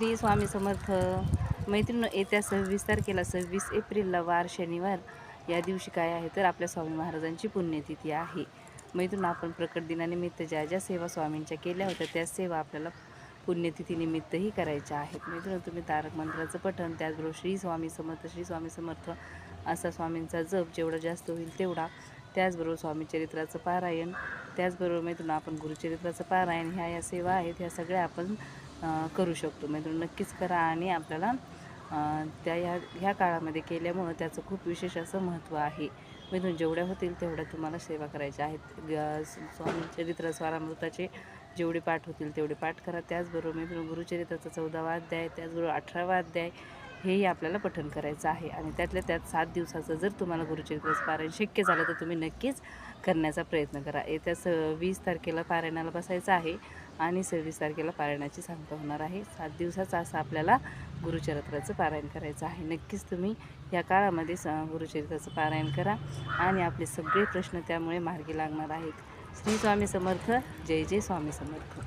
श्री स्वामी समर्थ. मैत्रिणी, येत्या 26 तारखेला 26 एप्रिलला वार शनिवार या दिवशी काय आहे तर आपल्या स्वामी महाराजांची पुण्यतिथी आहे. मैत्रिणी, आपण प्रकट दिनानिमित्त ज्या ज्या सेवा स्वामींच्या केल्या होत्या त्या सेवा आपल्याला पुण्यतिथीनिमित्तही करायच्या आहेत. मित्रांनो, तुम्ही तारक मंत्राचं पठण, त्याचबरोबर श्री स्वामी समर्थ श्री स्वामी समर्थ असा स्वामींचा जप जेवढा जास्त होईल तेवढा, त्याचबरोबर स्वामी चरित्राचं पारायण, त्याचबरोबर मैत्रिणी आपण गुरुचरित्राचं पारायण, ह्या सेवा आहेत ह्या सगळ्या आपण करू शकतो. मैत्रिणी, नक्कीच करा आणि आपल्याला ह्या काळामध्ये केल्यामुळं त्याचं खूप विशेष असं महत्त्व आहे. मैत्रिणी, जेवढ्या होतील तेवढ्या तुम्हाला सेवा करायच्या आहेत. स्वामी चरित्र स्वारामृताचे जेवढे पाठ होतील तेवढे पाठ करा. त्याचबरोबर मैत्रिणी गुरुचरित्राचा 14वा अध्याय, त्याचबरोबर 18वा अध्याय हेही आपल्याला पठण करायचं आहे. आणि त्यातल्या त्यात 7 दिवसाचं जर तुम्हाला गुरुचरित्राचं पारायण शक्य झालं तर तुम्ही नक्कीच करण्याचा प्रयत्न करा. येत्या 20 तारखेला पारायणाला बसायचं आहे आणि 26 तारखेला पारायणाची सांगता होणार आहे. 7 दिवसाचं असं आपल्याला गुरुचरित्राचं पारायण करायचं आहे. नक्कीच तुम्ही या काळामध्ये गुरुचरित्राचं पारायण करा आणि आपले सगळे प्रश्न त्यामुळे मार्गी लागणार आहेत. श्री स्वामी समर्थ. जय जय स्वामी समर्थ.